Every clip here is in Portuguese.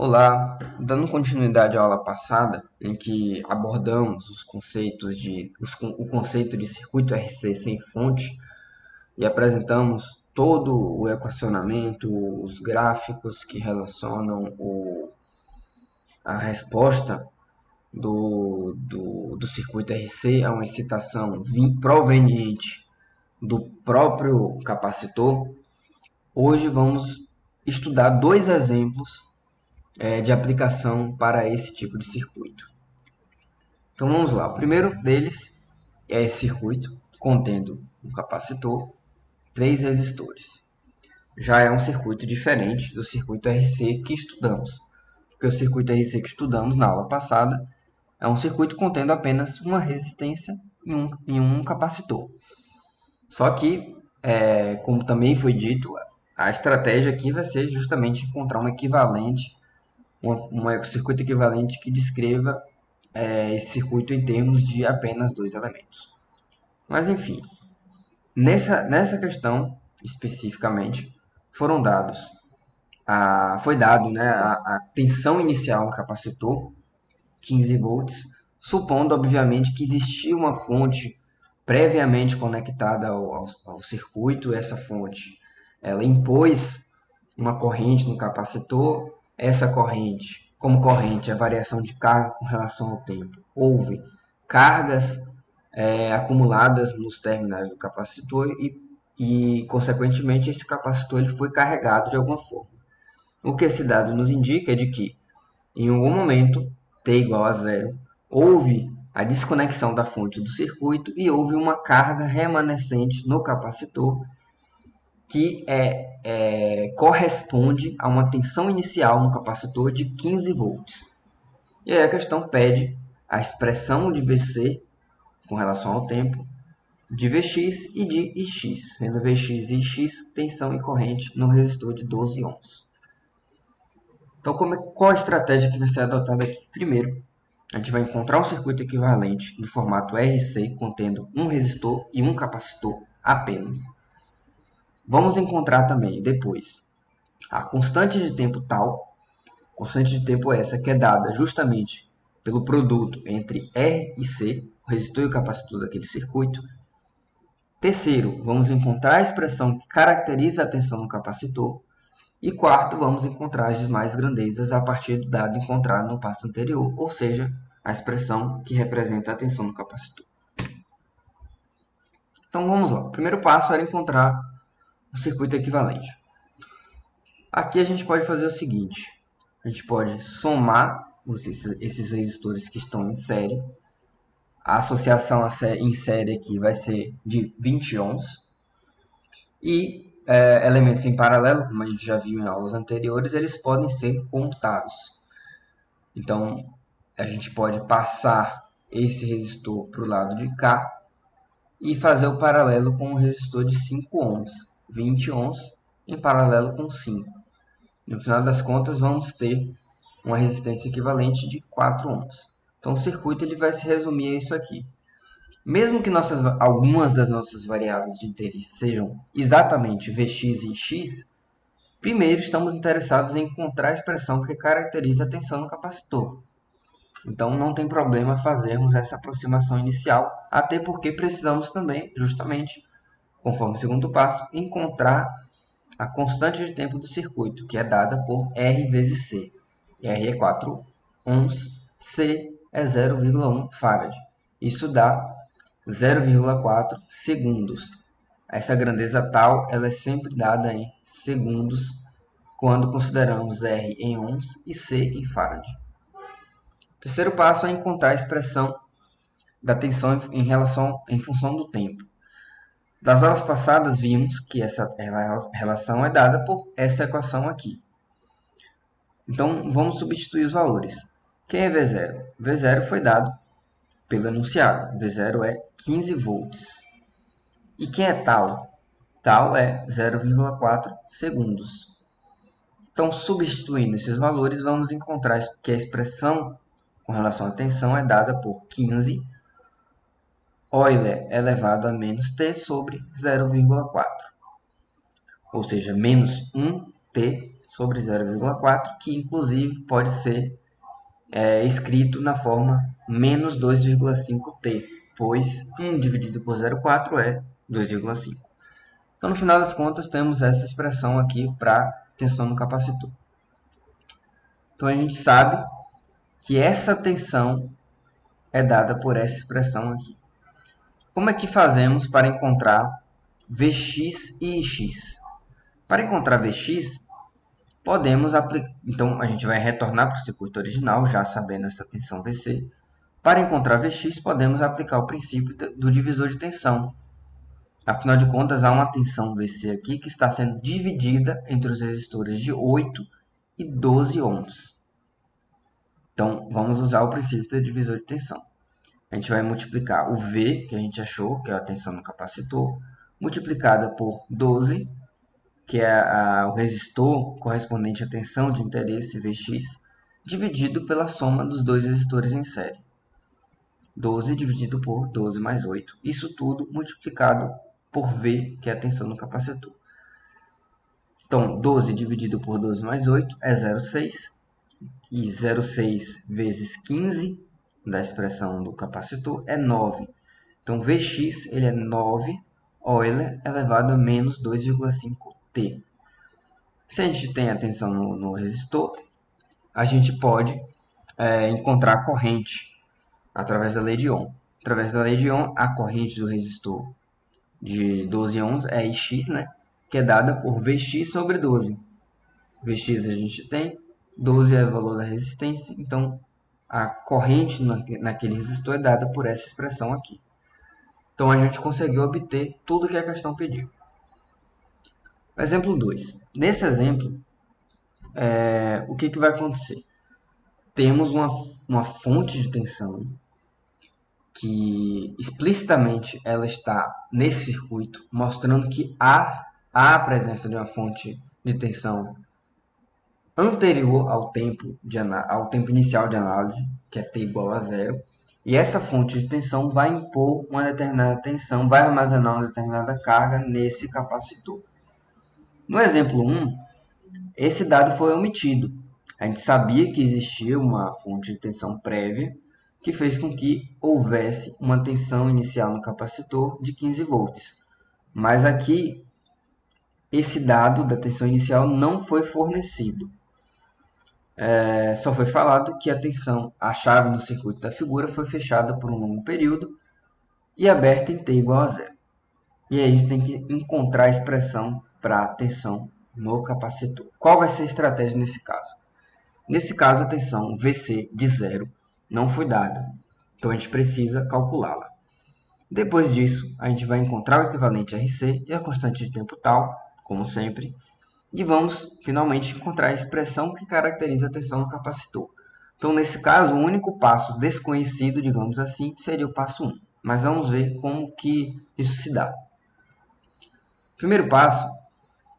Olá, dando continuidade à aula passada, em que abordamos os conceitos o conceito de circuito RC sem fonte e apresentamos todo o equacionamento, os gráficos que relacionam a resposta do circuito RC a uma excitação proveniente do próprio capacitor. Hoje vamos estudar dois exemplos de aplicação para esse tipo de circuito. Então vamos lá. O primeiro deles é esse circuito contendo um capacitor, três resistores. Já é um circuito diferente do circuito RC que estudamos, porque o circuito RC que estudamos na aula passada é um circuito contendo apenas uma resistência e um capacitor. Só que, como também foi dito, a estratégia aqui vai ser justamente encontrar um equivalente, um circuito equivalente que descreva esse circuito em termos de apenas dois elementos. Mas enfim, nessa questão especificamente foi dado, né, a tensão inicial no capacitor, 15 volts, supondo obviamente que existia uma fonte previamente conectada ao circuito. Essa fonte ela impôs uma corrente no capacitor. Essa corrente, como corrente, a variação de carga com relação ao tempo. Houve cargas acumuladas nos terminais do capacitor consequentemente, esse capacitor ele foi carregado de alguma forma. O que esse dado nos indica é de que, em algum momento, t igual a zero, houve a desconexão da fonte do circuito e houve uma carga remanescente no capacitor que corresponde a uma tensão inicial no capacitor de 15 volts. E aí a questão pede a expressão de Vc com relação ao tempo, de Vx e de Ix, sendo Vx e Ix tensão e corrente no resistor de 12 ohms. Então, qual a estratégia que vai ser adotada aqui? Primeiro, a gente vai encontrar um circuito equivalente no formato RC, contendo um resistor e um capacitor apenas. Vamos encontrar também, depois, a constante de tempo tal, constante de tempo essa que é dada justamente pelo produto entre R e C, o resistor e o capacitor daquele circuito. Terceiro, vamos encontrar a expressão que caracteriza a tensão no capacitor. E quarto, vamos encontrar as demais grandezas a partir do dado encontrado no passo anterior, ou seja, a expressão que representa a tensão no capacitor. Então vamos lá. O primeiro passo era encontrar o circuito equivalente. Aqui a gente pode fazer o seguinte: a gente pode somar esses resistores que estão em série. A associação em série aqui vai ser de 20 ohms. E elementos em paralelo, como a gente já viu em aulas anteriores, eles podem ser comutados. Então, a gente pode passar esse resistor para o lado de cá e fazer o paralelo com um resistor de 5 ohms, 20 ohms em paralelo com 5. No final das contas, vamos ter uma resistência equivalente de 4 ohms. Então, o circuito ele vai se resumir a isso aqui. Mesmo que algumas das nossas variáveis de interesse sejam exatamente Vx e X, primeiro estamos interessados em encontrar a expressão que caracteriza a tensão no capacitor. Então não tem problema fazermos essa aproximação inicial, até porque precisamos também, justamente, conforme o segundo passo, encontrar a constante de tempo do circuito, que é dada por R vezes C. R é 4 ohms, C é 0,1 farad. Isso dá 0,4 segundos. Essa grandeza tal ela é sempre dada em segundos quando consideramos R em ohms e C em farad. O terceiro passo é encontrar a expressão da tensão em função do tempo. Das aulas passadas vimos que essa relação é dada por essa equação aqui. Então vamos substituir os valores. Quem é V0? V0 foi dado pelo enunciado. V0 é 15 volts. E quem é tal? Tal é 0,4 segundos. Então, substituindo esses valores, vamos encontrar que a expressão com relação à tensão é dada por 15 Euler elevado a menos t sobre 0,4. Ou seja, menos 1t sobre 0,4, que inclusive pode ser escrito na forma menos 2,5t, pois 1 dividido por 0,4 é 2,5. Então, no final das contas, temos essa expressão aqui para tensão no capacitor. Então, a gente sabe que essa tensão é dada por essa expressão aqui. Como é que fazemos para encontrar Vx e Ix? Para encontrar Vx, podemos aplicar. Então, a gente vai retornar para o circuito original, já sabendo essa tensão Vc. Para encontrar Vx, podemos aplicar o princípio do divisor de tensão. Afinal de contas, há uma tensão Vc aqui que está sendo dividida entre os resistores de 8 e 12 ohms. Então, vamos usar o princípio do divisor de tensão. A gente vai multiplicar o V, que a gente achou, que é a tensão no capacitor, multiplicada por 12, que é o resistor correspondente à tensão de interesse Vx, dividido pela soma dos dois resistores em série. 12 dividido por 12 mais 8. Isso tudo multiplicado por V, que é a tensão no capacitor. Então, 12 dividido por 12 mais 8 é 0,6. E 0,6 vezes 15 da expressão do capacitor é 9. Então, Vx ele é 9 Euler elevado a menos 2,5t. Se a gente tem a tensão no resistor, a gente pode encontrar a corrente através da lei de Ohm. Através da lei de Ohm, a corrente do resistor de 12 ohms é Ix, né? Que é dada por Vx sobre 12. Vx a gente tem, 12 é o valor da resistência, então a corrente naquele resistor é dada por essa expressão aqui. Então a gente conseguiu obter tudo que a questão pediu. Exemplo 2. Nesse exemplo, o que vai acontecer? Temos uma fonte de tensão que explicitamente ela está nesse circuito, mostrando que há a presença de uma fonte de tensão anterior ao tempo inicial de análise, que é t igual a zero, e essa fonte de tensão vai impor uma determinada tensão, vai armazenar uma determinada carga nesse capacitor. No exemplo 1, esse dado foi omitido. A gente sabia que existia uma fonte de tensão prévia que fez com que houvesse uma tensão inicial no capacitor de 15 volts. Mas aqui, esse dado da tensão inicial não foi fornecido. Só foi falado que a chave no circuito da figura foi fechada por um longo período e aberta em t igual a zero. E aí a gente tem que encontrar a expressão para a tensão no capacitor. Qual vai ser a estratégia nesse caso? Nesse caso, a tensão Vc de zero não foi dada, então a gente precisa calculá-la. Depois disso, a gente vai encontrar o equivalente Rc e a constante de tempo tal, como sempre, e vamos finalmente encontrar a expressão que caracteriza a tensão no capacitor. Então, nesse caso, o único passo desconhecido, digamos assim, seria o passo 1. Mas vamos ver como que isso se dá. Primeiro passo,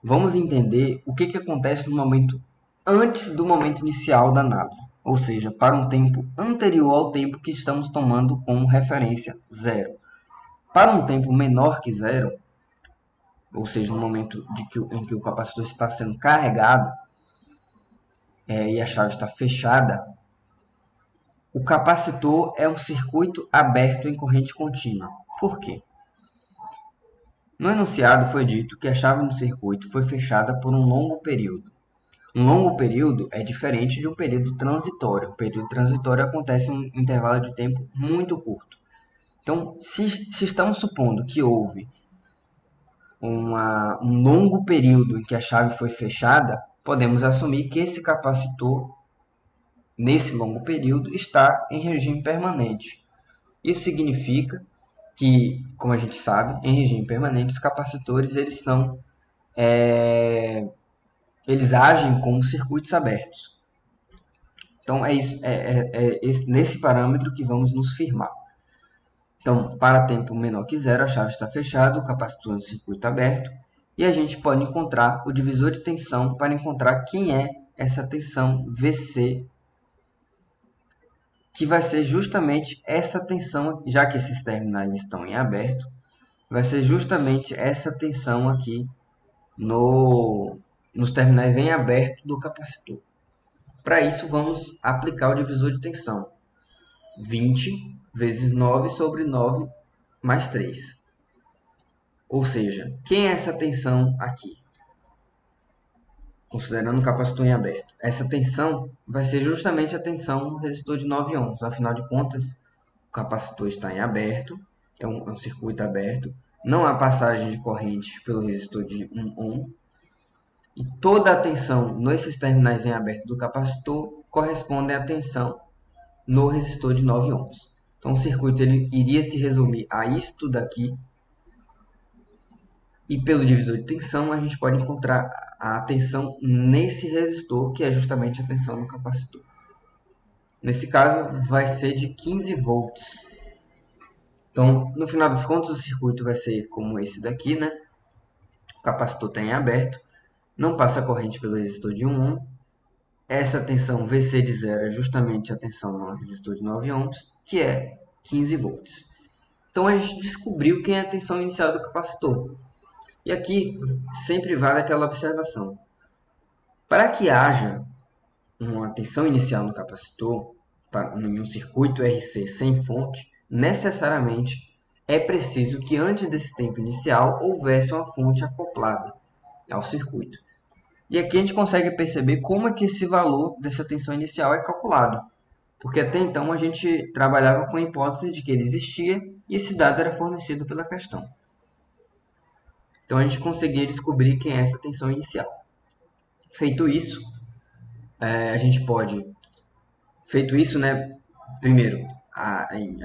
vamos entender o que acontece no momento antes do momento inicial da análise, ou seja, para um tempo anterior ao tempo que estamos tomando como referência zero. Para um tempo menor que zero, ou seja, no momento em que o capacitor está sendo carregado e a chave está fechada, o capacitor é um circuito aberto em corrente contínua. Por quê? No enunciado foi dito que a chave do circuito foi fechada por um longo período. Um longo período é diferente de um período transitório. O período transitório acontece em um intervalo de tempo muito curto. Então, se estamos supondo que houve um longo período em que a chave foi fechada, podemos assumir que esse capacitor, nesse longo período, está em regime permanente. Isso significa que, como a gente sabe, em regime permanente, os capacitores eles agem como circuitos abertos. Então, é nesse parâmetro que vamos nos firmar. Então, para tempo menor que zero, a chave está fechada, o capacitor no circuito aberto, e a gente pode encontrar o divisor de tensão para encontrar quem é essa tensão Vc, que vai ser justamente essa tensão, já que esses terminais estão em aberto, vai ser justamente essa tensão aqui no nos terminais em aberto do capacitor. Para isso, vamos aplicar o divisor de tensão. 20 vezes 9 sobre 9 mais 3. Ou seja, quem é essa tensão aqui? Considerando o capacitor em aberto. Essa tensão vai ser justamente a tensão no resistor de 9 ohms. Afinal de contas, o capacitor está em aberto, é um circuito aberto, não há passagem de corrente pelo resistor de 1 ohm. E toda a tensão nesses terminais em aberto do capacitor corresponde à tensão no resistor de 9 ohms. Então o circuito ele iria se resumir a isto daqui. E pelo divisor de tensão a gente pode encontrar a tensão nesse resistor, que é justamente a tensão no capacitor. Nesse caso vai ser de 15 volts. Então, no final das contas, o circuito vai ser como esse daqui, né? O capacitor está em aberto, não passa corrente pelo resistor de 1 ohm. Essa tensão VC de 0 é justamente a tensão no resistor de 9 ohms, que é 15 volts. Então, a gente descobriu quem é a tensão inicial do capacitor. E aqui sempre vale aquela observação. Para que haja uma tensão inicial no capacitor, em um circuito RC sem fonte, necessariamente é preciso que antes desse tempo inicial houvesse uma fonte acoplada ao circuito. E aqui a gente consegue perceber como é que esse valor dessa tensão inicial é calculado. Porque até então a gente trabalhava com a hipótese de que ele existia e esse dado era fornecido pela questão. Então a gente conseguia descobrir quem é essa tensão inicial. Feito isso, a gente pode... Feito isso, né? Primeiro,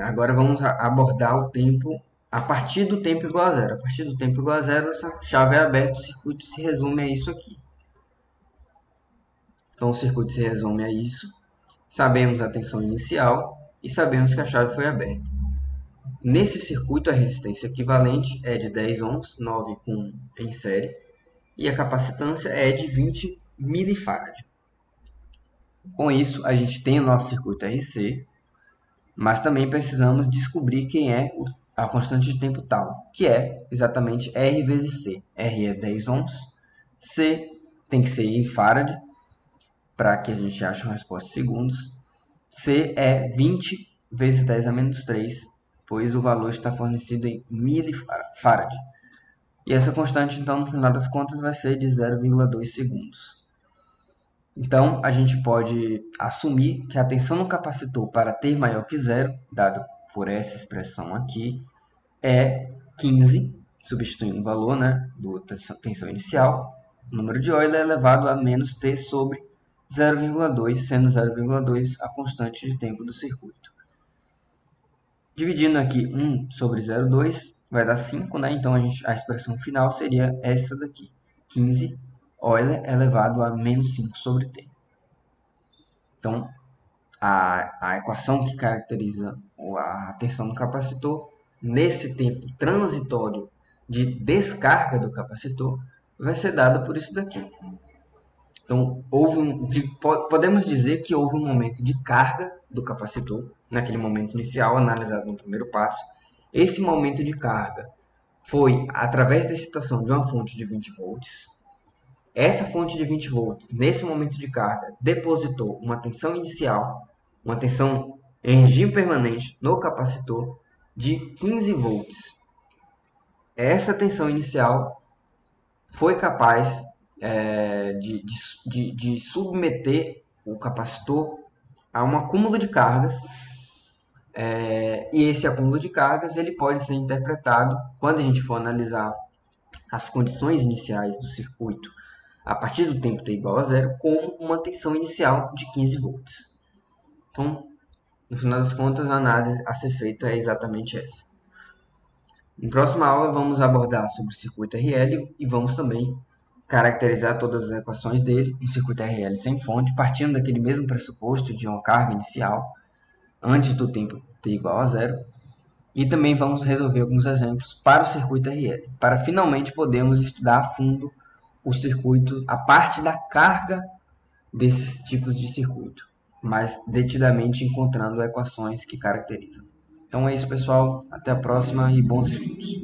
agora vamos abordar o tempo a partir do tempo igual a zero. A partir do tempo igual a zero, essa chave é aberta, o circuito se resume a isso aqui. Então o circuito se resume a isso. Sabemos a tensão inicial e sabemos que a chave foi aberta. Nesse circuito, a resistência equivalente é de 10 ohms, 9 com em série, e a capacitância é de 20 milifarad. Com isso, a gente tem o nosso circuito RC, mas também precisamos descobrir quem é a constante de tempo tal, que é exatamente R vezes C. R é 10 ohms, C tem que ser em farad, para que a gente ache uma resposta em segundos. C é 20 vezes 10 a menos 3, pois o valor está fornecido em milifarad. E essa constante, então, no final das contas, vai ser de 0,2 segundos. Então, a gente pode assumir que a tensão no capacitor para t maior que zero, dado por essa expressão aqui, é 15, substituindo o valor, né, da tensão inicial. O número de Euler é elevado a menos t sobre 0,2, sendo 0,2 a constante de tempo do circuito. Dividindo aqui 1 sobre 0,2 vai dar 5, né? Então a expressão final seria essa daqui, 15 Euler elevado a menos 5 sobre t. Então, a equação que caracteriza a tensão do capacitor, nesse tempo transitório de descarga do capacitor, vai ser dada por isso daqui. Então, podemos dizer que houve um momento de carga do capacitor, naquele momento inicial, analisado no primeiro passo. Esse momento de carga foi através da excitação de uma fonte de 20 volts. Essa fonte de 20 volts, nesse momento de carga, depositou uma tensão inicial, uma tensão em regime permanente no capacitor de 15 volts. Essa tensão inicial foi capaz de submeter o capacitor a um acúmulo de cargas, e esse acúmulo de cargas ele pode ser interpretado, quando a gente for analisar as condições iniciais do circuito a partir do tempo t igual a zero, como uma tensão inicial de 15 volts. Então, no final das contas, a análise a ser feita é exatamente essa. Na próxima aula, vamos abordar sobre o circuito RL e vamos também caracterizar todas as equações dele, um circuito RL sem fonte, partindo daquele mesmo pressuposto de uma carga inicial antes do tempo t igual a zero. E também vamos resolver alguns exemplos para o circuito RL, para finalmente podermos estudar a fundo o circuito, a parte da carga desses tipos de circuito, mas detidamente encontrando equações que caracterizam. Então é isso, pessoal. Até a próxima e bons estudos.